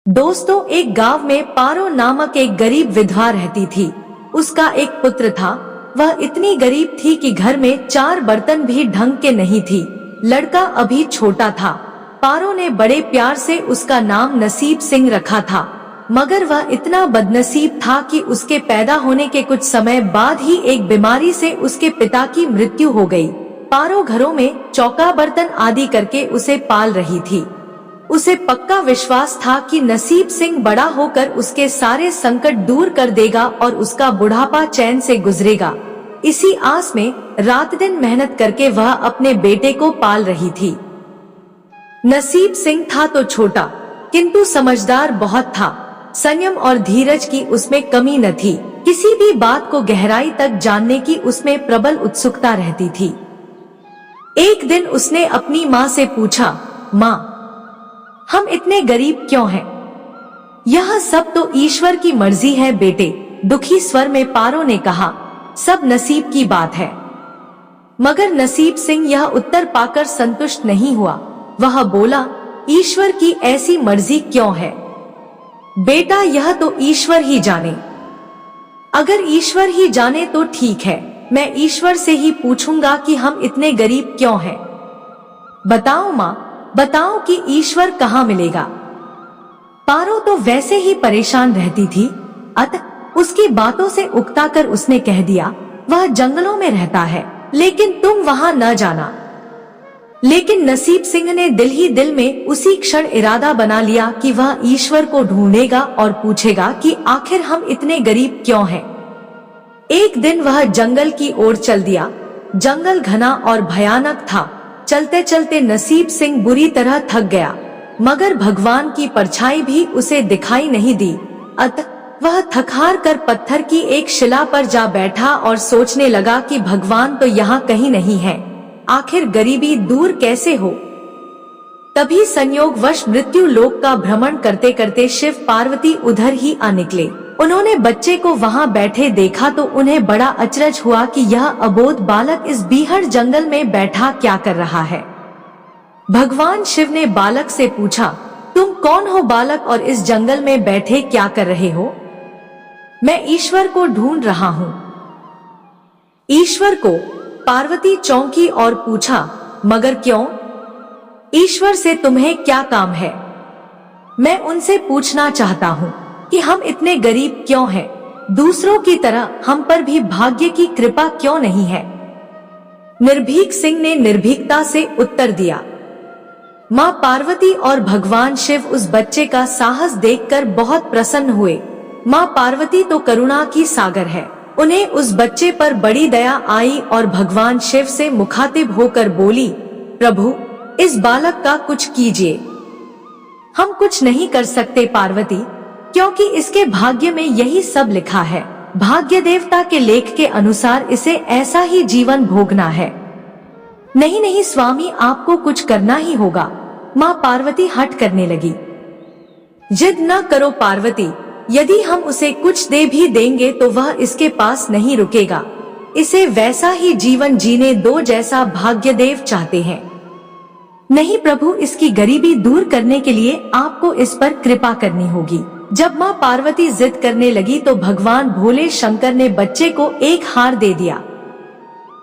दोस्तों, एक गांव में पारो नामक एक गरीब विधवा रहती थी। उसका एक पुत्र था। वह इतनी गरीब थी कि घर में 4 बर्तन भी ढंग के नहीं थी। लड़का अभी छोटा था। पारो ने बड़े प्यार से उसका नाम नसीब सिंह रखा था, मगर वह इतना बदनसीब था कि उसके पैदा होने के कुछ समय बाद ही एक बीमारी से उसके पिता की मृत्यु हो गई। पारो घरों में चौका बर्तन आदि करके उसे पाल रही थी। उसे पक्का विश्वास था कि नसीब सिंह बड़ा होकर उसके सारे संकट दूर कर देगा और उसका बुढ़ापा चैन से गुजरेगा। इसी आस में रात दिन मेहनत करके वह अपने बेटे को पाल रही थी। नसीब सिंह था तो छोटा, किंतु समझदार बहुत था। संयम और धीरज की उसमें कमी न थी। किसी भी बात को गहराई तक जानने की उसमें प्रबल उत्सुकता रहती थी। एक दिन उसने अपनी माँ से पूछा, माँ, हम इतने गरीब क्यों हैं? यह सब तो ईश्वर की मर्जी है बेटे, दुखी स्वर में पारो ने कहा। सब नसीब की बात है। मगर नसीब सिंह यह उत्तर पाकर संतुष्ट नहीं हुआ। वह बोला, ईश्वर की ऐसी मर्जी क्यों है बेटा, यह तो ईश्वर ही जाने। अगर ईश्वर ही जाने तो ठीक है, मैं ईश्वर से ही पूछूंगा कि हम इतने गरीब क्यों हैं। बताओ माँ, बताओ कि ईश्वर कहाँ मिलेगा। पारो तो वैसे ही परेशान रहती थी, अतः उसकी बातों से उकताकर उसने कह दिया, वह जंगलों में रहता है, लेकिन तुम वहां न जाना। लेकिन नसीब सिंह ने दिल ही दिल में उसी क्षण इरादा बना लिया कि वह ईश्वर को ढूंढेगा और पूछेगा कि आखिर हम इतने गरीब क्यों हैं। एक दिन वह जंगल की ओर चल दिया। जंगल घना और भयानक था। चलते चलते नसीब सिंह बुरी तरह थक गया, मगर भगवान की परछाई भी उसे दिखाई नहीं दी। अतः वह थक-हार कर पत्थर की एक शिला पर जा बैठा और सोचने लगा कि भगवान तो यहाँ कहीं नहीं है, आखिर गरीबी दूर कैसे हो। तभी संयोगवश मृत्यु लोक का भ्रमण करते करते शिव पार्वती उधर ही आ निकले। उन्होंने बच्चे को वहां बैठे देखा तो उन्हें बड़ा अचरज हुआ कि यह अबोध बालक इस बीहड़ जंगल में बैठा क्या कर रहा है। भगवान शिव ने बालक से पूछा, तुम कौन हो बालक और इस जंगल में बैठे क्या कर रहे हो? मैं ईश्वर को ढूंढ रहा हूँ। ईश्वर को? पार्वती चौंकी और पूछा, मगर क्यों? ईश्वर से तुम्हें क्या काम है? मैं उनसे पूछना चाहता हूँ कि हम इतने गरीब क्यों हैं? दूसरों की तरह हम पर भी भाग्य की कृपा क्यों नहीं है? निर्भीक सिंह ने निर्भीकता से उत्तर दिया। माँ पार्वती और भगवान शिव उस बच्चे का साहस देखकर बहुत प्रसन्न हुए। माँ पार्वती तो करुणा की सागर है, उन्हें उस बच्चे पर बड़ी दया आई और भगवान शिव से मुखातिब होकर बोली, प्रभु, इस बालक का कुछ कीजिए। हम कुछ नहीं कर सकते पार्वती, क्योंकि इसके भाग्य में यही सब लिखा है। भाग्य देवता के लेख के अनुसार इसे ऐसा ही जीवन भोगना है। नहीं नहीं स्वामी, आपको कुछ करना ही होगा। माँ पार्वती हट करने लगी। जिद न करो पार्वती, यदि हम उसे कुछ दे भी देंगे तो वह इसके पास नहीं रुकेगा। इसे वैसा ही जीवन जीने दो जैसा भाग्यदेव चाहते हैं। नहीं प्रभु, इसकी गरीबी दूर करने के लिए आपको इस पर कृपा करनी होगी। जब माँ पार्वती जिद करने लगी तो भगवान भोले शंकर ने बच्चे को एक हार दे दिया।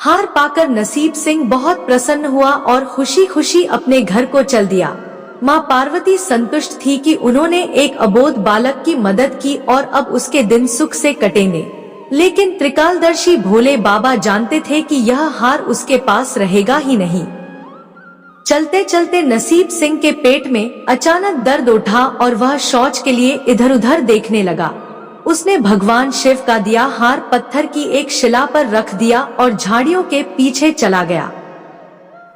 हार पाकर नसीब सिंह बहुत प्रसन्न हुआ और खुशी खुशी अपने घर को चल दिया। माँ पार्वती संतुष्ट थी कि उन्होंने एक अबोध बालक की मदद की और अब उसके दिन सुख से कटेंगे। लेकिन त्रिकालदर्शी भोले बाबा जानते थे कि यह हार उसके पास रहेगा ही नहीं। चलते चलते नसीब सिंह के पेट में अचानक दर्द उठा और वह शौच के लिए इधर उधर देखने लगा। उसने भगवान शिव का दिया हार पत्थर की एक शिला पर रख दिया और झाड़ियों के पीछे चला गया।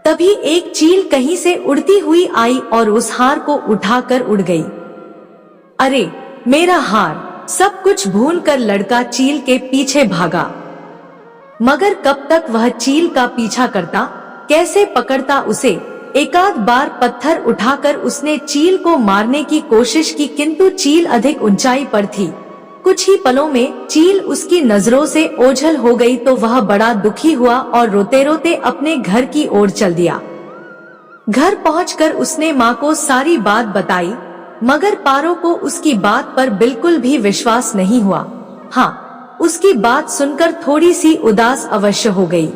तभी एक चील कहीं से उड़ती हुई आई और उस हार को उठाकर उड़ गई। अरे मेरा हार! सब कुछ भूलकर लड़का चील के पीछे भागा। मगर कब तक वह चील का पीछा करता, कैसे पकड़ता उसे। एकाध बार पत्थर उठाकर उसने चील को मारने की कोशिश की, किंतु चील अधिक ऊंचाई पर थी। कुछ ही पलों में चील उसकी नजरों से ओझल हो गई तो वह बड़ा दुखी हुआ और रोते रोते अपने घर की ओर चल दिया। घर पहुंचकर उसने माँ को सारी बात बताई। मगर पारो को उसकी बात पर बिल्कुल भी विश्वास नहीं हुआ। हाँ, उसकी बात सुनकर थोड़ी सी उदास अवश्य हो गई,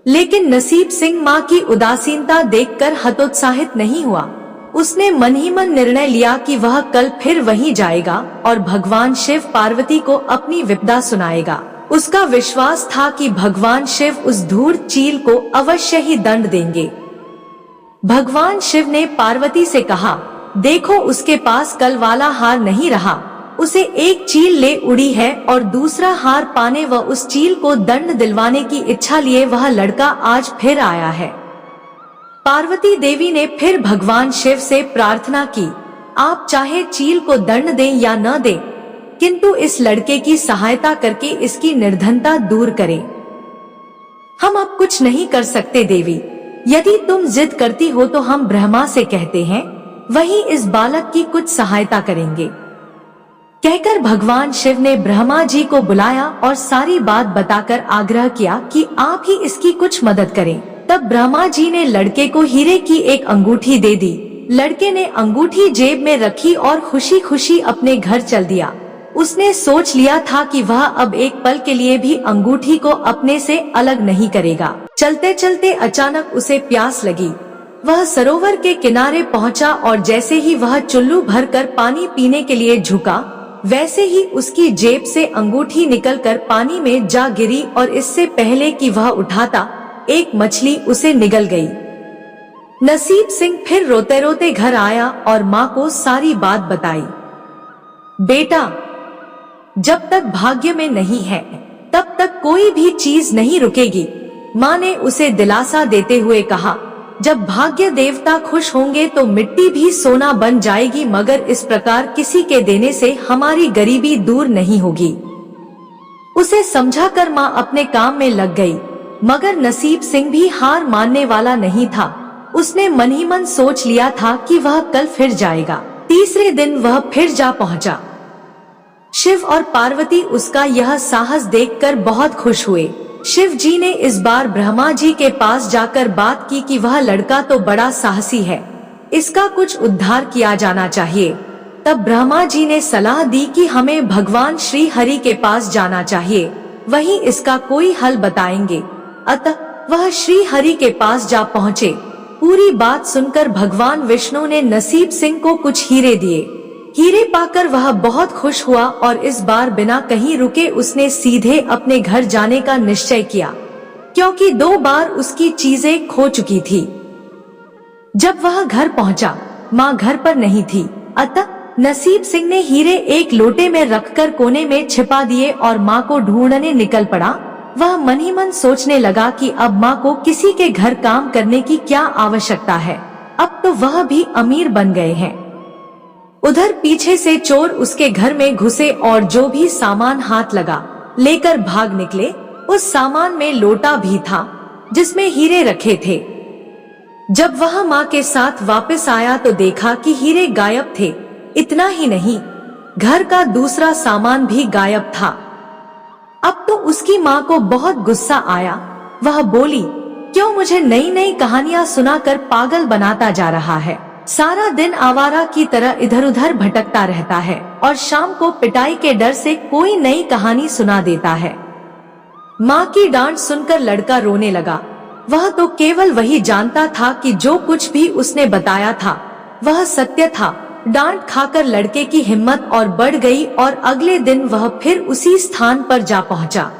लेकिन नसीब सिंह माँ की उदासीनता देखकर हतोत्साहित नहीं हुआ। उसने मन ही मन निर्णय लिया कि वह कल फिर वहीं जाएगा और भगवान शिव पार्वती को अपनी विपदा सुनाएगा। उसका विश्वास था कि भगवान शिव उस धूर्त चील को अवश्य ही दंड देंगे। भगवान शिव ने पार्वती से कहा, देखो उसके पास कल वाला हार नहीं रहा, उसे एक चील ले उड़ी है और दूसरा हार पाने व उस चील को दंड दिलवाने की इच्छा लिए वह लड़का आज फिर आया है। पार्वती देवी ने फिर भगवान शिव से प्रार्थना की, आप चाहे चील को दंड दें या न दें, किंतु इस लड़के की सहायता करके इसकी निर्धनता दूर करें। हम अब कुछ नहीं कर सकते देवी, यदि तुम जिद करती हो तो हम ब्रह्मा से कहते हैं, वही इस बालक की कुछ सहायता करेंगे। कहकर भगवान शिव ने ब्रह्मा जी को बुलाया और सारी बात बताकर आग्रह किया कि आप ही इसकी कुछ मदद करें। तब ब्रह्मा जी ने लड़के को हीरे की एक अंगूठी दे दी। लड़के ने अंगूठी जेब में रखी और खुशी खुशी अपने घर चल दिया। उसने सोच लिया था कि वह अब एक पल के लिए भी अंगूठी को अपने से अलग नहीं करेगा। चलते चलते अचानक उसे प्यास लगी। वह सरोवर के किनारे पहुंचा और जैसे ही वह चुल्लू भरकर पानी पीने के लिए झुका, वैसे ही उसकी जेब से अंगूठी निकलकर पानी में जा गिरी और इससे पहले कि वह उठाता, एक मछली उसे निगल गई। नसीब सिंह फिर रोते रोते घर आया और माँ को सारी बात बताई। बेटा, जब तक भाग्य में नहीं है तब तक कोई भी चीज नहीं रुकेगी, माँ ने उसे दिलासा देते हुए कहा। जब भाग्य देवता खुश होंगे तो मिट्टी भी सोना बन जाएगी, मगर इस प्रकार किसी के देने से हमारी गरीबी दूर नहीं होगी। उसे समझाकर माँ अपने काम में लग गई, मगर नसीब सिंह भी हार मानने वाला नहीं था। उसने मन ही मन सोच लिया था कि वह कल फिर जाएगा। तीसरे दिन वह फिर जा पहुंचा। शिव और पार्वती उसका यह साहस देखकर बहुत खुश हुए। शिव जी ने इस बार ब्रह्मा जी के पास जाकर बात की कि वह लड़का तो बड़ा साहसी है, इसका कुछ उद्धार किया जाना चाहिए। तब ब्रह्मा जी ने सलाह दी कि हमें भगवान श्री हरि के पास जाना चाहिए, वही इसका कोई हल बताएंगे। अतः वह श्री हरि के पास जा पहुँचे। पूरी बात सुनकर भगवान विष्णु ने नसीब सिंह को कुछ हीरे दिए। हीरे पाकर वह बहुत खुश हुआ और इस बार बिना कहीं रुके उसने सीधे अपने घर जाने का निश्चय किया, क्योंकि 2 बार उसकी चीजें खो चुकी थी। जब वह घर पहुंचा, माँ घर पर नहीं थी। अतः नसीब सिंह ने हीरे एक लोटे में रखकर कोने में छिपा दिए और माँ को ढूंढने निकल पड़ा। वह मन ही मन सोचने लगा कि अब माँ को किसी के घर काम करने की क्या आवश्यकता है, अब तो वह भी अमीर बन गए हैं। उधर पीछे से चोर उसके घर में घुसे और जो भी सामान हाथ लगा लेकर भाग निकले। उस सामान में लोटा भी था जिसमें हीरे रखे थे। जब वह माँ के साथ वापस आया तो देखा कि हीरे गायब थे। इतना ही नहीं, घर का दूसरा सामान भी गायब था। अब तो उसकी माँ को बहुत गुस्सा आया। वह बोली, क्यों मुझे नई नई कहानियां सुनाकर पागल बनाता जा रहा है। सारा दिन आवारा की तरह इधर उधर भटकता रहता है और शाम को पिटाई के डर से कोई नई कहानी सुना देता है। माँ की डांट सुनकर लड़का रोने लगा। वह तो केवल वही जानता था कि जो कुछ भी उसने बताया था वह सत्य था। डांट खाकर लड़के की हिम्मत और बढ़ गई और अगले दिन वह फिर उसी स्थान पर जा पहुंचा।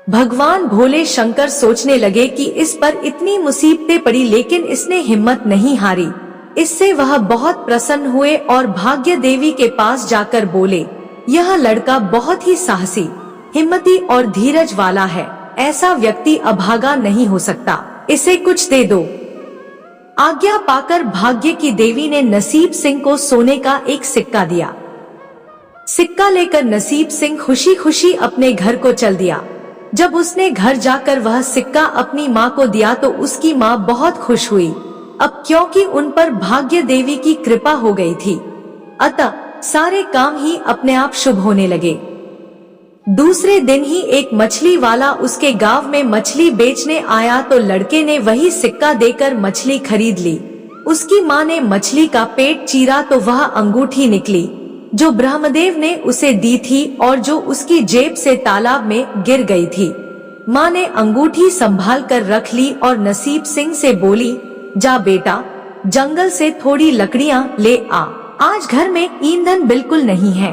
भगवान भोले शंकर सोचने लगे कि इस पर इतनी मुसीबतें पड़ी लेकिन इसने हिम्मत नहीं हारी। इससे वह बहुत प्रसन्न हुए और भाग्य देवी के पास जाकर बोले, यह लड़का बहुत ही साहसी, हिम्मती और धीरज वाला है। ऐसा व्यक्ति अभागा नहीं हो सकता, इसे कुछ दे दो। आज्ञा पाकर भाग्य की देवी ने नसीब सिंह को सोने का एक सिक्का दिया। सिक्का लेकर नसीब सिंह खुशी खुशी अपने घर को चल दिया। जब उसने घर जाकर वह सिक्का अपनी माँ को दिया तो उसकी माँ बहुत खुश हुई। अब क्योंकि उन पर भाग्य देवी की कृपा हो गई थी, अतः सारे काम ही अपने आप शुभ होने लगे। दूसरे दिन ही एक मछली वाला उसके गांव में मछली बेचने आया तो लड़के ने वही सिक्का देकर मछली खरीद ली। उसकी माँ ने मछली का पेट चीरा तो वह अंगूठी निकली जो ब्रह्मदेव ने उसे दी थी और जो उसकी जेब से तालाब में गिर गई थी। माँ ने अंगूठी संभाल कर रख ली और नसीब सिंह से बोली, जा बेटा, जंगल से थोड़ी लकड़ियाँ ले आ, आज घर में ईंधन बिल्कुल नहीं है।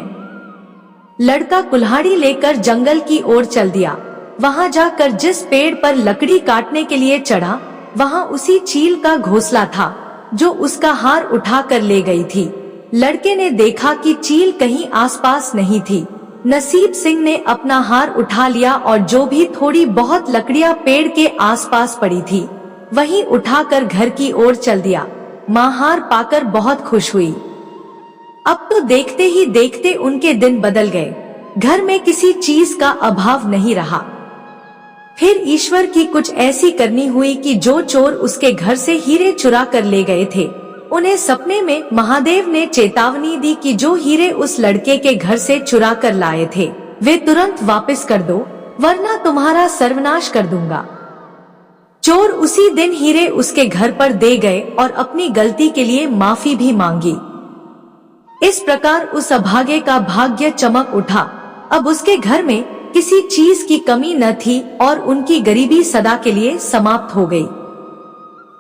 लड़का कुल्हाड़ी लेकर जंगल की ओर चल दिया। वहां जाकर जिस पेड़ पर लकड़ी काटने के लिए चढ़ा, वहां उसी चील का घोंसला था जो उसका हार उठा कर ले गई थी। लड़के ने देखा कि चील कहीं आसपास नहीं थी। नसीब सिंह ने अपना हार उठा लिया और जो भी थोड़ी बहुत लकड़ियां पेड़ के आसपास पड़ी थी वहीं उठाकर घर की ओर चल दिया। माँ हार पाकर बहुत खुश हुई। अब तो देखते ही देखते उनके दिन बदल गए। घर में किसी चीज का अभाव नहीं रहा। फिर ईश्वर की कुछ ऐसी करनी हुई कि जो चोर उसके घर से हीरे चुरा कर ले गए थे, उन्हें सपने में महादेव ने चेतावनी दी कि जो हीरे उस लड़के के घर से चुरा कर लाए थे वे तुरंत वापस कर दो, वरना तुम्हारा सर्वनाश कर दूंगा। चोर उसी दिन हीरे उसके घर पर दे गए और अपनी गलती के लिए माफी भी मांगी। इस प्रकार उस अभागे का भाग्य चमक उठा। अब उसके घर में किसी चीज की कमी न थी और उनकी गरीबी सदा के लिए समाप्त हो गई।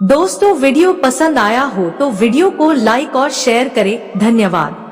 दोस्तों, वीडियो पसंद आया हो तो वीडियो को लाइक और शेयर करें। धन्यवाद।